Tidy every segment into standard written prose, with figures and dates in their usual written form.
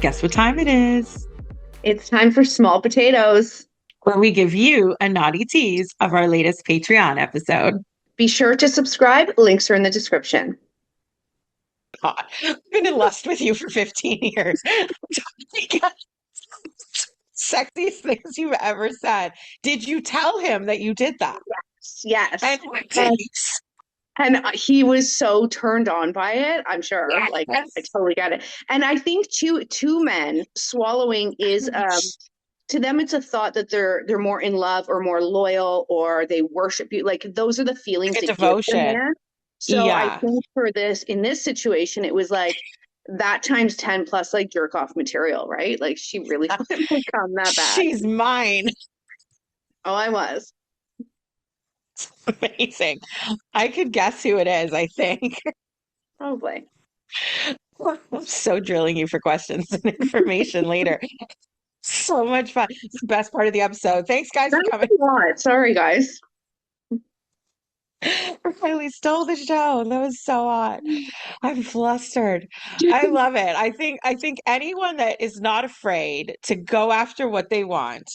Guess what time it is? It's time for small potatoes. Where we give you a naughty tease of our latest Patreon episode. Be sure to subscribe. Links are in the description. God, I've been in lust with you for 15 years. Sexiest things you've ever said. Did you tell him that you did that? Yes. And what And, takes? and he was so turned on by it, I'm sure. Like I Yes. totally get it. And I think two men swallowing is to them it's a thought that they're more in love or more loyal or they worship you. Like those are the feelings Like a it gives the devotion. man. So I Yeah. think for this in this situation, it was like that times 10 plus like jerk off material, right? Like she really wanted to come that bad. She's mine. Oh, I was. Amazing. I could guess who it is, I think. Probably. I'm so drilling you for questions and information later. So much fun. It's the best part of the episode. Thanks, guys, That for coming. was a lot. Sorry, guys. Riley stole the show. That was so hot. I'm flustered. I love it. I think anyone that is not afraid to go after what they want,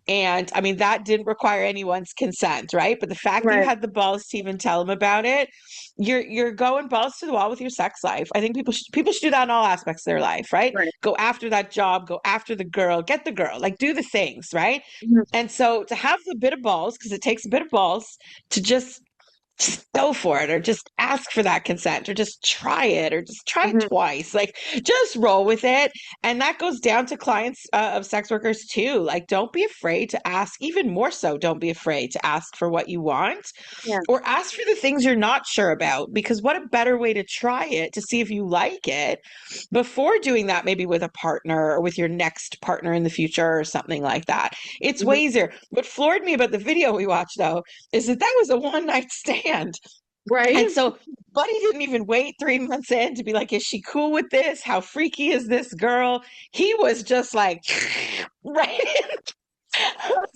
and I mean that didn't require anyone's consent, right? But the fact that you Right. had the balls to even tell them about it, you're going balls to the wall with your sex life. I think people should do that in all aspects of their life, right? Right. Go after that job, go after the girl, get the girl, like do the things, right? Mhm. And so to have the bit of balls, because it takes a bit of balls to just go for it or just ask for that consent or just try it or just try it Mhm. twice, like just roll with it. And that goes down to clients of sex workers too. Like don't be afraid to ask, even more so don't be afraid to ask for what you want Yeah. or ask for the things you're not sure about, because what a better way to try it to see if you like it before doing that, maybe with a partner or with your next partner in the future or something like that. It's Mhm. way easier. What floored me about the video we watched though is that that was a one night stand. And Right. so Buddy didn't even wait 3 months in to be like, is she cool with this? How freaky is this girl? He was just like, right?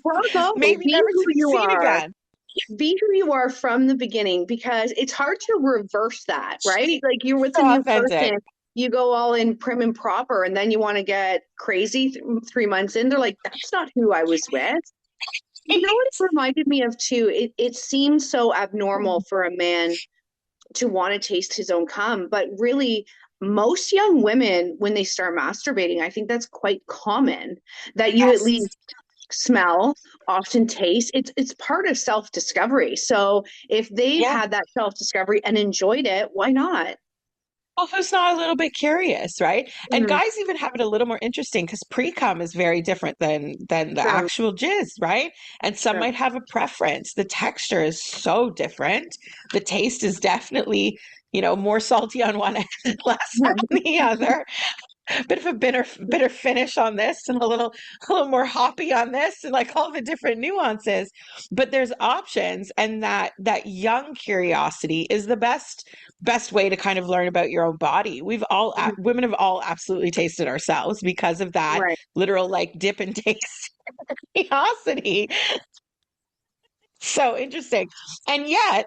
Bravo. Maybe Be never who to be you seen are. again. Be who you are from the beginning because it's hard to reverse that, right? Like you're with a So new authentic. person, you go all in prim and proper, and then you want to get crazy 3 months in. They're like, that's not who I was with. You know what it reminded me of too? It seems so abnormal for a man to want to taste his own cum, but really most young women when they start masturbating, I think that's quite common that you at Yes. least smell, often taste. It's part of self-discovery. So if they've Yeah. had that self-discovery and enjoyed it, why not? Well, who's not a little bit curious, right? And Mm, guys even have it a little more interesting because pre-cum is very different than the true, actual jizz, right? And some true. might have a preference. The texture is so different. The taste is definitely, more salty on one end and less on the other. Bit of a bitter finish on this and a little more hoppy on this and like all the different nuances, but there's options, and that young curiosity is the best way to kind of learn about your own body. Women have all absolutely tasted ourselves because of that Right. literal like dip and taste curiosity. So interesting. And yet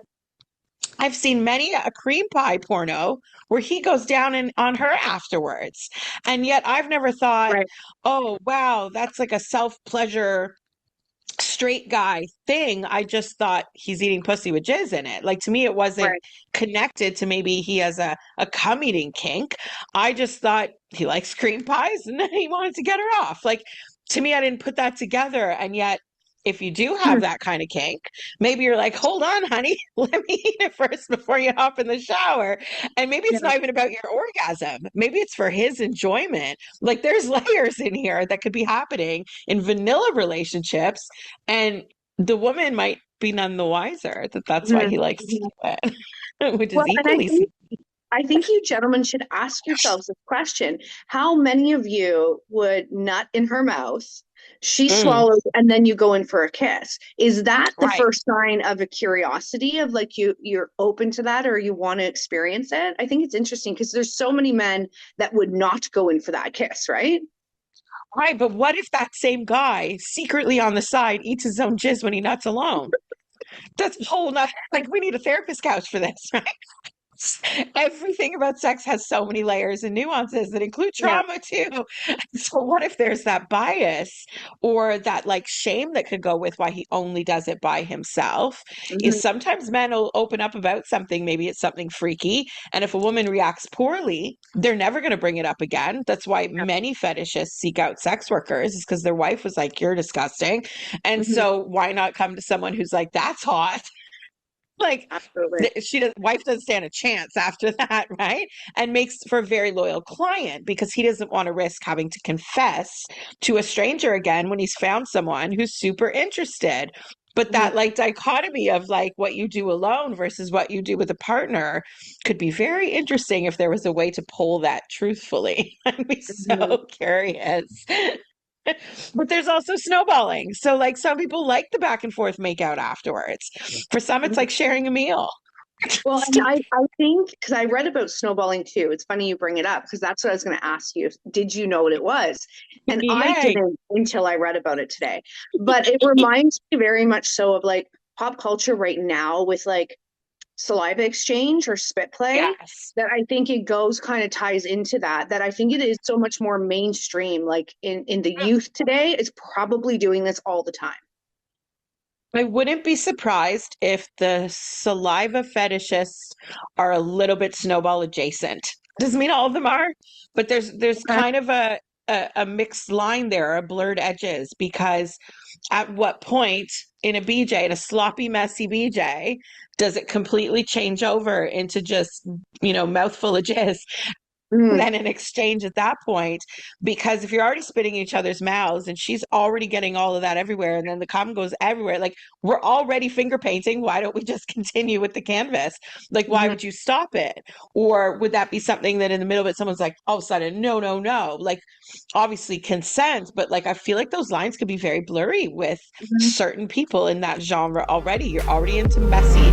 I've seen many a cream pie porno where he goes down on her afterwards. And yet I've never thought, Right. oh, wow, that's like a self-pleasure straight guy thing. I just thought he's eating pussy with jizz in it. Like to me, it wasn't Right. connected to maybe he has a cum eating kink. I just thought he likes cream pies and then he wanted to get her off. Like to me, I didn't put that together. And yet, if you do have Mm, that kind of kink, maybe you're like, hold on, honey, let me eat it first before you hop in the shower. And maybe it's yeah. not even about your orgasm. Maybe it's for his enjoyment. Like there's layers in here that could be happening in vanilla relationships, and the woman might be none the wiser that that's why Mhm. he likes to Mhm. do it, which is Well, and equally sweet. I think you gentlemen should ask yourselves this question. How many of you would nut in her mouth, she Mm, swallows, and then you go in for a kiss? Is that the right. first sign of a curiosity of like you're open to that or you want to experience it? I think it's interesting because there's so many men that would not go in for that kiss, right? Right. But what if that same guy secretly on the side eats his own jizz when he nuts alone? That's a whole nother, like, we need a therapist couch for this, right? Everything about sex has so many layers and nuances that include Yeah. trauma too. So what if there's that bias or that like shame that could go with why he only does it by himself? Is Hmm. sometimes men will open up about something, maybe it's something freaky, and if a woman reacts poorly, they're never going to bring it up again. That's why Yeah. many fetishists seek out sex workers, is because their wife was like, "You're disgusting." And Hmm. so why not come to someone who's like, "That's hot." Like Absolutely. she does, wife doesn't stand a chance after that, right? And makes for a very loyal client because he doesn't want to risk having to confess to a stranger again when he's found someone who's super interested. But Hmm. that like dichotomy of like what you do alone versus what you do with a partner could be very interesting if there was a way to pull that truthfully. I'd be Hmm. so curious. But there's also snowballing. So like some people like the back and forth make out afterwards. For some, it's like sharing a meal. Well, and I think because I read about snowballing too. It's funny you bring it up because that's what I was going to ask you. Did you know what it was? And I Yay. didn't until I read about it today. But it reminds me very much so of like pop culture right now with like saliva exchange or spit play. Yes. That I think it goes kind of ties into that. That I think it is so much more mainstream. Like in the youth today is probably doing this all the time. I wouldn't be surprised if the saliva fetishists are a little bit snowball adjacent. Doesn't mean all of them are, but there's Okay. kind of a mixed line there, a blurred edges, because at what point in a BJ, in a sloppy, messy BJ, does it completely change over into just, mouthful of jizz? Mm-hmm. Then an exchange at that point, because if you're already spitting in each other's mouths and she's already getting all of that everywhere and then the cum goes everywhere, like we're already finger painting, why don't we just continue with the canvas? Like why Mm-hmm. would you stop it? Or would that be something that in the middle of it someone's like, all of a sudden, no, no, no, like obviously consent, but like I feel like those lines could be very blurry with certain people in that genre already. You're already into messy.